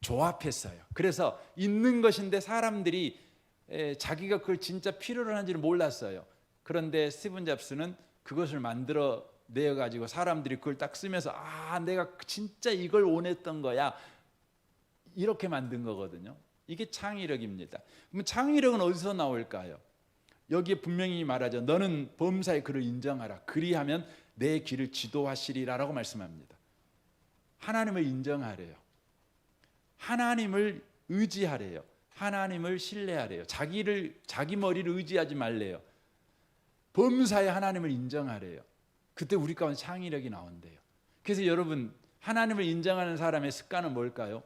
조합했어요. 그래서 있는 것인데 사람들이 자기가 그걸 진짜 필요로 하는지를 몰랐어요. 그런데 스티븐 잡스는 그것을 만들어 내어 가지고 사람들이 그걸 딱 쓰면서 내가 진짜 이걸 원했던 거야, 이렇게 만든 거거든요. 이게 창의력입니다. 그럼 창의력은 어디서 나올까요? 여기에 분명히 말하죠. 너는 범사의 그를 인정하라. 그리하면 내 길을 지도하시리라라고 말씀합니다. 하나님을 인정하래요. 하나님을 의지하래요. 하나님을 신뢰하래요. 자기 머리를 의지하지 말래요. 범사의 하나님을 인정하래요. 그때 우리 가운데 창의력이 나온대요. 그래서 여러분, 하나님을 인정하는 사람의 습관은 뭘까요?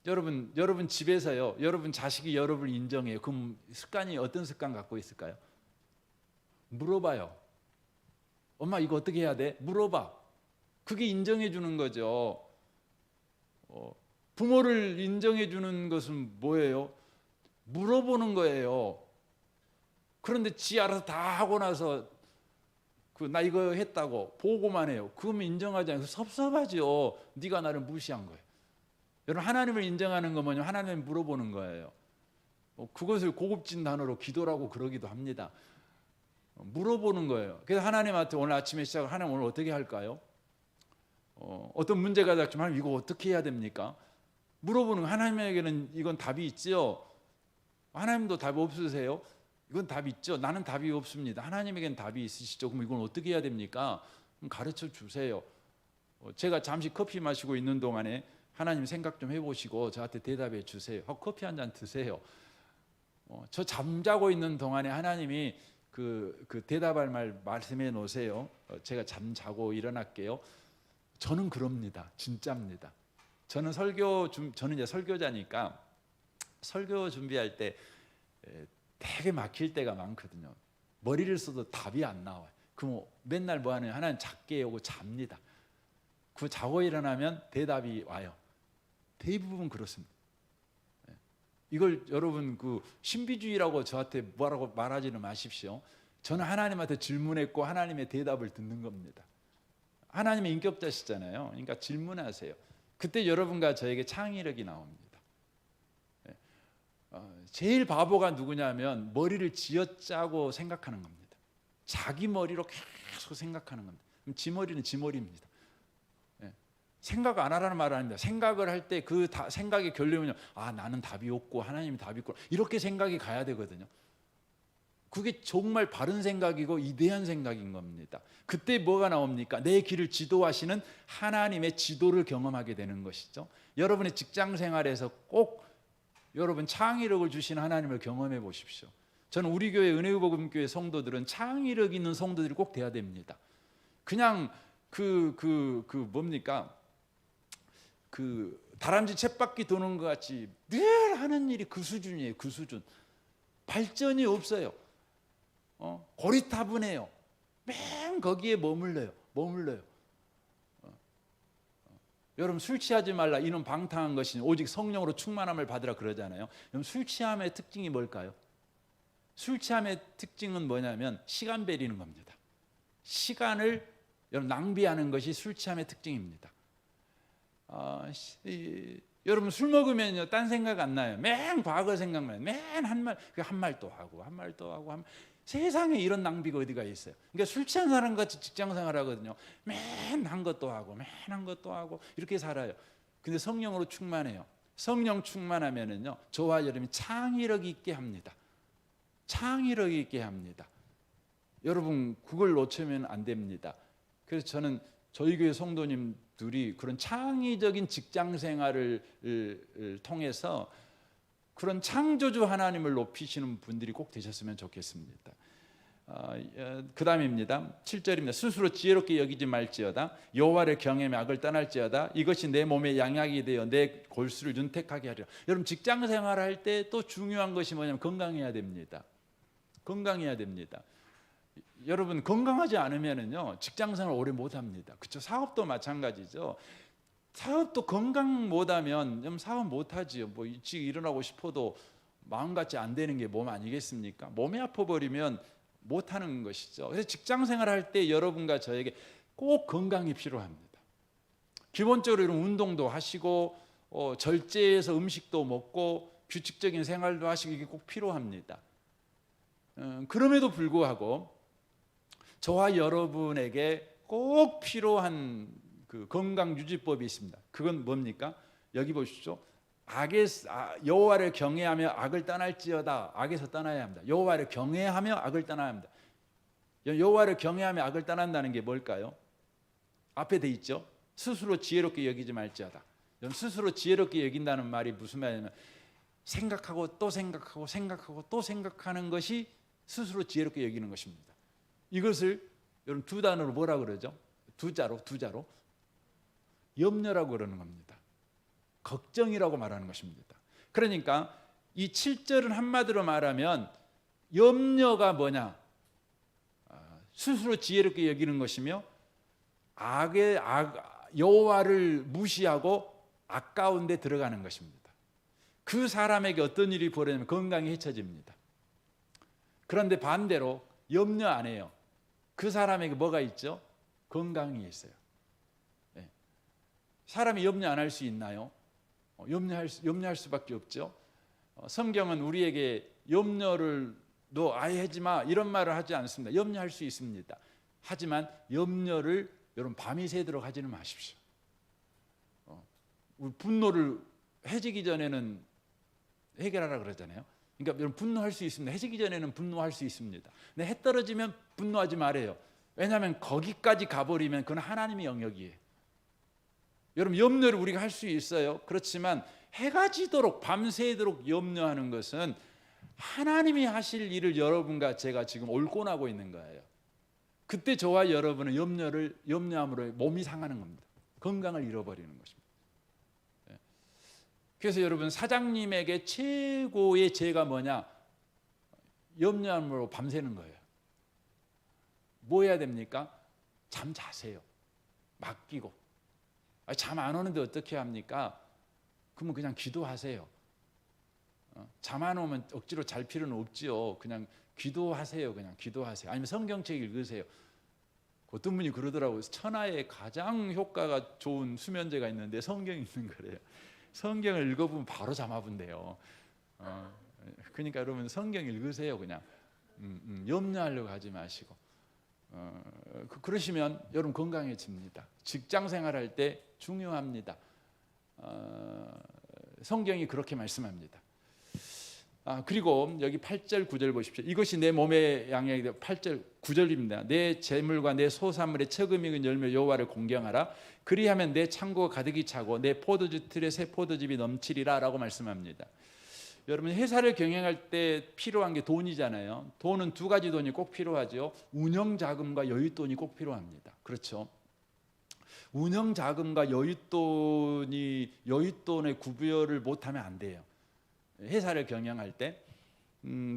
여러분 집에서요, 여러분 자식이 여러분을 인정해요. 그럼 습관이 어떤 습관 갖고 있을까요? 물어봐요. 엄마 이거 어떻게 해야 돼? 물어봐. 그게 인정해 주는 거죠. 부모를 인정해 주는 것은 뭐예요? 물어보는 거예요. 그런데 지 알아서 다 하고 나서 나 이거 했다고 보고만 해요. 그러면 인정하지 않고 섭섭하죠. 네가 나를 무시한 거예요. 여러분, 하나님을 인정하는 건 뭐냐면 하나님을 물어보는 거예요. 그것을 고급진 단어로 기도라고 그러기도 합니다. 물어보는 거예요. 그래서 하나님한테 오늘 아침에 시작을, 하나님 오늘 어떻게 할까요? 어떤 문제가 닥치면 하나님 이거 어떻게 해야 됩니까? 물어보는 거예요. 하나님에게는 이건 답이 있죠. 하나님도 답이 없으세요? 이건 답이 있죠. 나는 답이 없습니다. 하나님에게는 답이 있으시죠. 그럼 이건 어떻게 해야 됩니까? 그럼 가르쳐 주세요. 제가 잠시 커피 마시고 있는 동안에 하나님 생각 좀 해보시고 저한테 대답해 주세요. 커피 한 잔 드세요. 저 잠자고 있는 동안에 하나님이 그 대답할 말 말씀해 놓으세요. 제가 잠자고 일어날게요. 저는 그럽니다. 진짜입니다. 저는 이제 설교자니까 설교 준비할 때 되게 막힐 때가 많거든요. 머리를 써도 답이 안 나와요. 그럼 맨날 뭐 하냐면 하나님 작게 오고 잡니다. 그 자고 일어나면 대답이 와요. 대부분 그렇습니다. 이걸 여러분 신비주의라고 저한테 뭐라고 말하지는 마십시오. 저는 하나님한테 질문했고 하나님의 대답을 듣는 겁니다. 하나님의 인격자시잖아요. 그러니까 질문하세요. 그때 여러분과 저에게 창의력이 나옵니다. 제일 바보가 누구냐면 머리를 쥐어짜고 생각하는 겁니다. 자기 머리로 계속 생각하는 겁니다. 그럼 지 머리는 지 머리입니다. 생각 안 하라는 말은 아닙니다. 생각을 할 때 그 생각의 결론은 나는 답이 없고 하나님이 답이 있고 이렇게 생각이 가야 되거든요. 그게 정말 바른 생각이고 이대한 생각인 겁니다. 그때 뭐가 나옵니까? 내 길을 지도하시는 하나님의 지도를 경험하게 되는 것이죠. 여러분의 직장 생활에서 꼭 여러분 창의력을 주신 하나님을 경험해 보십시오. 저는 우리 교회 은혜의 복음교회 성도들은 창의력 있는 성도들이 꼭 돼야 됩니다. 그냥 뭡니까? 다람쥐 쳇바퀴 도는 것 같이 늘 하는 일이 그 수준이에요. 그 수준. 발전이 없어요. 고리타분해요. 맨 거기에 머물러요. 여러분, 술 취하지 말라 이는 방탕한 것이니 오직 성령으로 충만함을 받으라 그러잖아요. 그럼 술 취함의 특징이 뭘까요? 술 취함의 특징은 뭐냐면 시간 베리는 겁니다. 시간을 여러분 낭비하는 것이 술 취함의 특징입니다. 여러분 술 먹으면요 딴 생각 안 나요. 맨 과거 생각만 해요. 맨 한 말 또 하고 세상에 이런 낭비가 어디가 있어요. 그러니까 술 취한 사람 같이 직장 생활하거든요. 맨 한 것도 하고 이렇게 살아요. 근데 성령으로 충만해요. 성령 충만하면은요 저와 여러분이 창의력 있게 합니다. 여러분 그걸 놓치면 안 됩니다. 그래서 저는 저희 교회 성도님들이 그런 창의적인 직장 생활을 통해서 그런 창조주 하나님을 높이시는 분들이 꼭 되셨으면 좋겠습니다. 그 다음입니다. 7절입니다. 스스로 지혜롭게 여기지 말지어다. 여호와를 경외하며 악을 떠날지어다. 이것이 내 몸에 양약이 되어 내 골수를 윤택하게 하리라. 여러분 직장 생활할 때 또 중요한 것이 뭐냐면 건강해야 됩니다. 여러분 건강하지 않으면은요 직장 생활 오래 못 합니다. 그렇죠? 사업도 마찬가지죠. 사업도 건강 못하면 사업 못하지요. 뭐 일찍 일어나고 싶어도 마음같이 안 되는 게 몸 아니겠습니까? 몸이 아파버리면 못하는 것이죠. 그래서 직장 생활할 때 여러분과 저에게 꼭 건강이 필요합니다. 기본적으로 이런 운동도 하시고 절제해서 음식도 먹고 규칙적인 생활도 하시고 이게 꼭 필요합니다. 그럼에도 불구하고 저와 여러분에게 꼭 필요한 그 건강 유지법이 있습니다. 그건 뭡니까? 여기 보십시오. 여호와를 경외하며 악을 떠날지어다. 악에서 떠나야 합니다. 여호와를 경외하며 악을 떠나야 합니다. 여호와를 경외하며 악을 떠난다는 게 뭘까요? 앞에 돼 있죠. 스스로 지혜롭게 여기지 말지어다. 스스로 지혜롭게 여긴다는 말이 무슨 말이냐면 생각하고 또 생각하고 생각하고 또 생각하는 것이 스스로 지혜롭게 여기는 것입니다. 이것을 여러분 두 단어로 뭐라 그러죠? 두 자로 염려라고 그러는 겁니다. 걱정이라고 말하는 것입니다. 그러니까 이 7절은 한마디로 말하면 염려가 뭐냐? 스스로 지혜롭게 여기는 것이며 여호와를 무시하고 악 가운데 들어가는 것입니다. 그 사람에게 어떤 일이 벌어지면 건강이 해쳐집니다. 그런데 반대로 염려 안 해요. 그 사람에게 뭐가 있죠? 건강이 있어요. 사람이 염려 안 할 수 있나요? 염려할 수밖에 없죠. 성경은 우리에게 염려를 너 아예 하지 마 이런 말을 하지 않습니다. 염려할 수 있습니다. 하지만 염려를 여러분 밤이 새도록 하지는 마십시오. 우리 분노를 해지기 전에는 해결하라 그러잖아요. 그러니까 여러분 분노할 수 있습니다. 해지기 전에는 분노할 수 있습니다. 근데 해 떨어지면 분노하지 말아요. 왜냐하면 거기까지 가버리면 그건 하나님의 영역이에요. 여러분 염려를 우리가 할 수 있어요. 그렇지만 해가 지도록 밤새도록 염려하는 것은 하나님이 하실 일을 여러분과 제가 지금 올권하고 있는 거예요. 그때 저와 여러분은 염려함으로 몸이 상하는 겁니다. 건강을 잃어버리는 것입니다. 그래서 여러분 사장님에게 최고의 죄가 뭐냐? 염려함으로 밤새는 거예요. 뭐 해야 됩니까? 잠 자세요. 맡기고. 잠 안 오는데 어떻게 합니까? 그러면 그냥 기도하세요. 잠 안 오면 억지로 잘 필요는 없지요. 그냥 기도하세요. 그냥 기도하세요. 아니면 성경책 읽으세요. 어떤 분이 그러더라고요. 천하에 가장 효과가 좋은 수면제가 있는데 성경 읽는 거래요. 성경을 읽어보면 바로 잠 와본대요. 그러니까 여러분 성경 읽으세요. 그냥 염려하려고 하지 마시고. 그러시면 여러분 건강해집니다. 직장 생활할 때 중요합니다. 성경이 그렇게 말씀합니다. 그리고 여기 8절 9절 보십시오. 이것이 내 몸의 양식이 8절 9절입니다. 내 재물과 내 소산물의 척음 익은 열매 여호와를 공경하라. 그리하면 내 창고가 가득히 차고 내 포도주 틀에 새 포도즙이 넘치리라 라고 말씀합니다. 여러분 회사를 경영할 때 필요한 게 돈이잖아요. 돈은 두 가지 돈이 꼭 필요하죠. 운영자금과 여윳돈이 꼭 필요합니다. 그렇죠. 운영자금과 여윳돈의 구별을 못하면 안 돼요. 회사를 경영할 때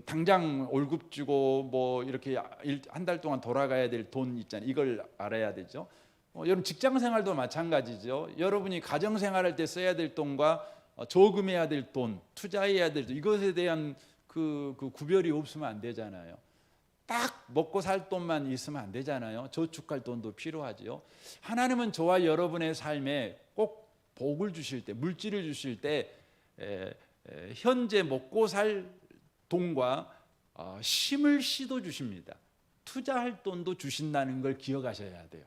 당장 월급 주고 뭐 이렇게 한 달 동안 돌아가야 될 돈 있잖아요. 이걸 알아야 되죠. 여러분 직장 생활도 마찬가지죠. 여러분이 가정 생활할 때 써야 될 돈과 저금해야 될 돈, 투자해야 될 돈, 이것에 대한 그 구별이 없으면 안 되잖아요. 딱 먹고 살 돈만 있으면 안 되잖아요. 저축할 돈도 필요하지요. 하나님은 저와 여러분의 삶에 꼭 복을 주실 때, 물질을 주실 때 현재 먹고 살 돈과 심을 씨도 주십니다. 투자할 돈도 주신다는 걸 기억하셔야 돼요.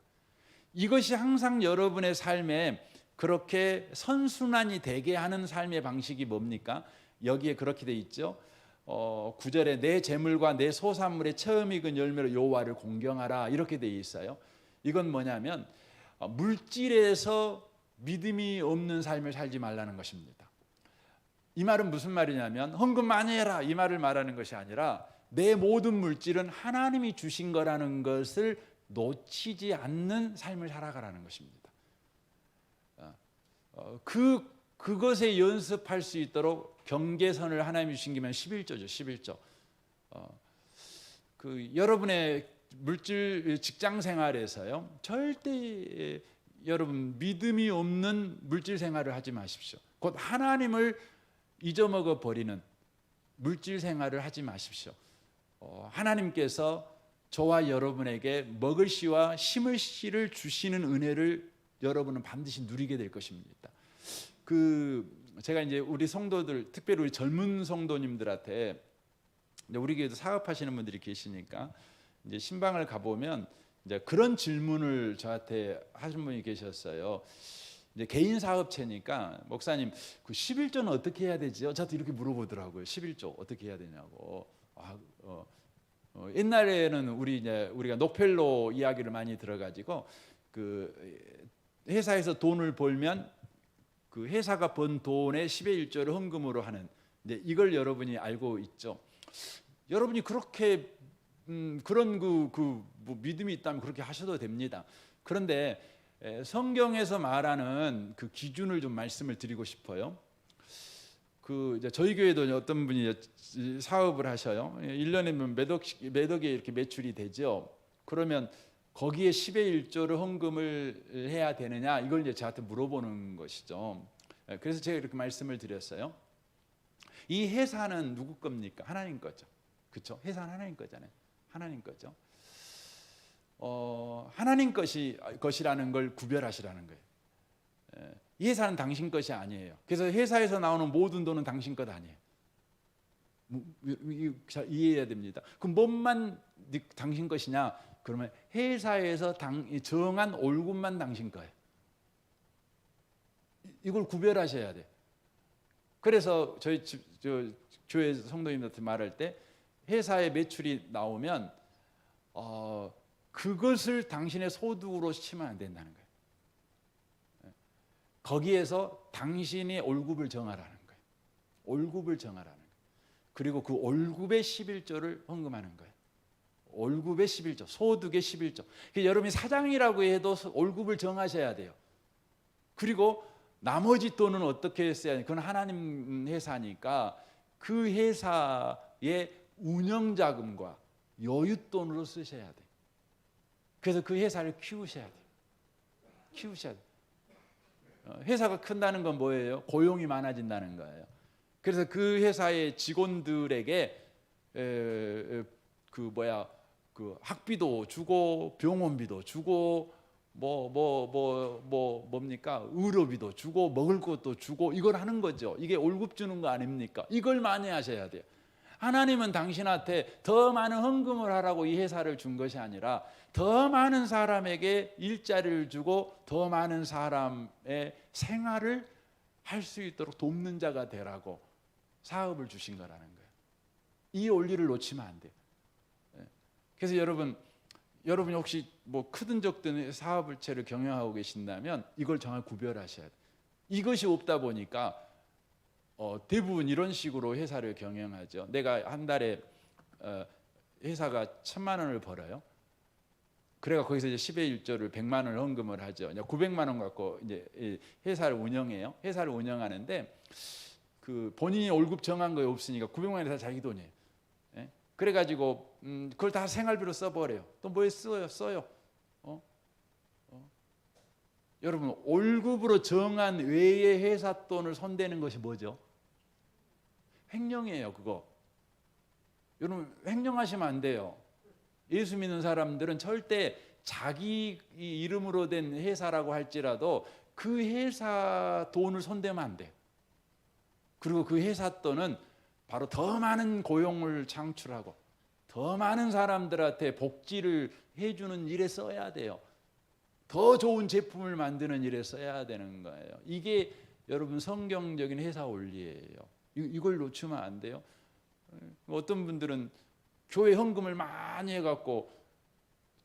이것이 항상 여러분의 삶에 그렇게 선순환이 되게 하는 삶의 방식이 뭡니까? 여기에 그렇게 돼 있죠. 9절에 내 재물과 내 소산물의 처음 익은 열매로 여호와를 공경하라 이렇게 돼 있어요. 이건 뭐냐면 물질에서 믿음이 없는 삶을 살지 말라는 것입니다. 이 말은 무슨 말이냐면 헌금 많이 해라 이 말을 말하는 것이 아니라 내 모든 물질은 하나님이 주신 거라는 것을 놓치지 않는 삶을 살아가라는 것입니다. 그것에 연습할 수 있도록 경계선을 하나님이 주신 게 11조죠. 11조. 여러분의 물질 직장 생활에서요. 절대 여러분 믿음이 없는 물질 생활을 하지 마십시오. 곧 하나님을 잊어먹어 버리는 물질 생활을 하지 마십시오. 하나님께서 저와 여러분에게 먹을 씨와 심을 씨를 주시는 은혜를 여러분은 반드시 누리게 될 것입니다. 제가 이제 우리 성도들, 특별히 우리 젊은 성도님들한테, 이제 우리 교회도 사업하시는 분들이 계시니까 이제 신방을 가보면 이제 그런 질문을 저한테 하신 분이 계셨어요. 이제 개인 사업체니까 목사님 그 11조는 어떻게 해야 되지요? 저한테 이렇게 물어보더라고요. 11조 어떻게 해야 되냐고. 옛날에는 우리가 녹펠로 이야기를 많이 들어가지고 그 회사에서 돈을 벌면 그 회사가 번 돈의 10의 1조를 헌금으로 하는, 이제 이걸 여러분이 알고 있죠. 여러분이 그렇게 그런 뭐 믿음이 있다면 그렇게 하셔도 됩니다. 그런데 성경에서 말하는 그 기준을 좀 말씀을 드리고 싶어요. 이제 저희 교회도 어떤 분이 사업을 하셔요. 1년에 몇 억에 이렇게 매출이 되죠. 그러면 거기에 10의 1조를 헌금을 해야 되느냐, 이걸 이제 저한테 물어보는 것이죠. 그래서 제가 이렇게 말씀을 드렸어요. 이 회사는 누구 겁니까? 하나님 거죠. 그렇죠? 회사는 하나님 거잖아요. 하나님 거죠. 하나님 것이라는 걸 구별하시라는 거예요. 이 회사는 당신 것이 아니에요. 그래서 회사에서 나오는 모든 돈은 당신 것 아니에요. 잘 이해해야 됩니다. 그럼 뭐만 당신 것이냐? 그러면 회사에서 정한 월급만 당신 거예요. 이걸 구별하셔야 돼요. 그래서 저희 교회 성도님들한테 말할 때 회사의 매출이 나오면 그것을 당신의 소득으로 치면 안 된다는 거예요. 거기에서 당신이 월급을 정하라는 거예요. 월급을 정하라는 거예요. 그리고 그 월급의 11조를 헌금하는 거예요. 월급의 11조, 소득의 11조. 여러분이 사장이라고 해도 월급을 정하셔야 돼요. 그리고 나머지 돈은 어떻게 써야 돼요? 그건 하나님 회사니까 그 회사의 운영자금과 여윳돈으로 쓰셔야 돼요. 그래서 그 회사를 키우셔야 돼요. 키우셔야 돼요. 회사가 큰다는 건 뭐예요? 고용이 많아진다는 거예요. 그래서 그 회사의 직원들에게 그 학비도 주고 병원비도 주고 뭡니까? 의료비도 주고 먹을 것도 주고 이걸 하는 거죠. 이게 월급 주는 거 아닙니까? 이걸 많이 하셔야 돼요. 하나님은 당신한테 더 많은 헌금을 하라고 이 회사를 준 것이 아니라 더 많은 사람에게 일자리를 주고 더 많은 사람의 생활을 할 수 있도록 돕는 자가 되라고 사업을 주신 거라는 거예요. 이 원리를 놓치면 안 돼요. 그래서 여러분이 혹시 뭐 크든 적든 사업체를 경영하고 계신다면 이걸 정말 구별하셔야 돼요. 이것이 없다 보니까 대부분 이런 식으로 회사를 경영하죠. 내가 한 달에 회사가 1,000만 원을 벌어요. 그래가 거기서 이제 10의 1조를 100만 원을 헌금을 하죠. 900만 원 갖고 이제 회사를 운영해요. 회사를 운영하는데 그 본인이 월급 정한 거 없으니까 900만 원이 다 자기 돈이에요. 그래가지고 그걸 다 생활비로 써버려요. 또 뭐에 써요? 여러분 월급으로 정한 외의 회사 돈을 손대는 것이 뭐죠? 횡령이에요. 그거. 여러분 횡령하시면 안 돼요. 예수 믿는 사람들은 절대 자기 이름으로 된 회사라고 할지라도 그 회사 돈을 손대면 안 돼요. 그리고 그 회사 돈은 바로 더 많은 고용을 창출하고 더 많은 사람들한테 복지를 해주는 일에 써야 돼요. 더 좋은 제품을 만드는 일에 써야 되는 거예요. 이게 여러분 성경적인 회사 원리예요. 이걸 놓치면 안 돼요. 어떤 분들은 교회 헌금을 많이 해갖고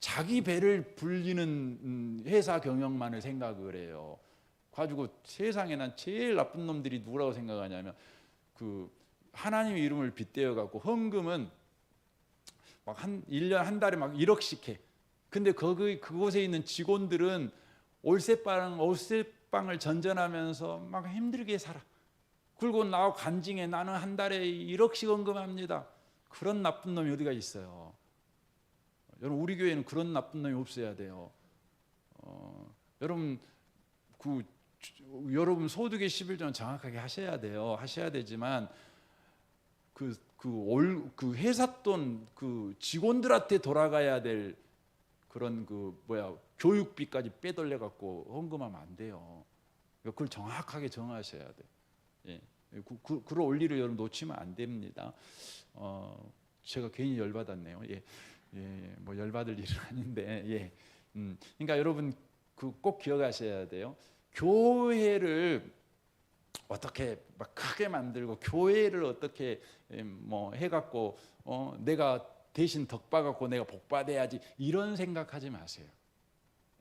자기 배를 불리는 회사 경영만을 생각을 해요. 가지고 세상에 난 제일 나쁜 놈들이 누구라고 생각하냐면 그 하나님의 이름을 빗대어 갖고 헌금은 막 1년 한 달에 막 1억씩 해. 근데 그곳에 있는 직원들은 올세방을 전전하면서 막 힘들게 살아. 그리고 나하고 간증해. 나는 한 달에 1억씩 헌금합니다. 그런 나쁜 놈이 어디가 있어요? 여러분 우리 교회는 그런 나쁜 놈이 없어야 돼요. 여러분 여러분 소득의 11조는 정확하게 하셔야 돼요. 하셔야 되지만 그 회사 돈 직원들한테 돌아가야 될 그런 교육비까지 빼돌려 갖고 헌금하면 안 돼요. 그걸 정확하게 정하셔야 돼요. 예. 그런 원리를 여러분 놓치면 안 됩니다. 제가 괜히 열받았네요. 예. 예. 뭐 열받을 일은 아닌데. 예. 그러니까 여러분 꼭 기억하셔야 돼요. 교회를 어떻게 막 크게 만들고 교회를 어떻게 뭐 해갖고 내가 대신 덕 받았고 내가 복 받아야지 이런 생각하지 마세요.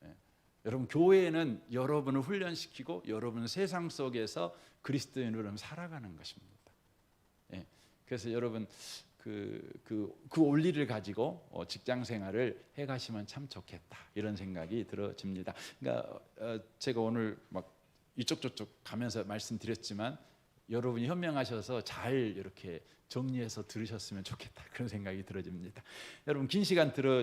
예. 여러분 교회는 여러분을 훈련시키고 여러분 세상 속에서 그리스도인으로 살아가는 것입니다. 예. 그래서 여러분 그 원리를 가지고 직장 생활을 해가시면 참 좋겠다 이런 생각이 들어집니다. 그러니까 제가 오늘 막 이쪽 저쪽 가면서 말씀드렸지만 여러분이 현명하셔서 잘 이렇게 정리해서 들으셨으면 좋겠다 그런 생각이 들어집니다. 여러분 긴 시간 들어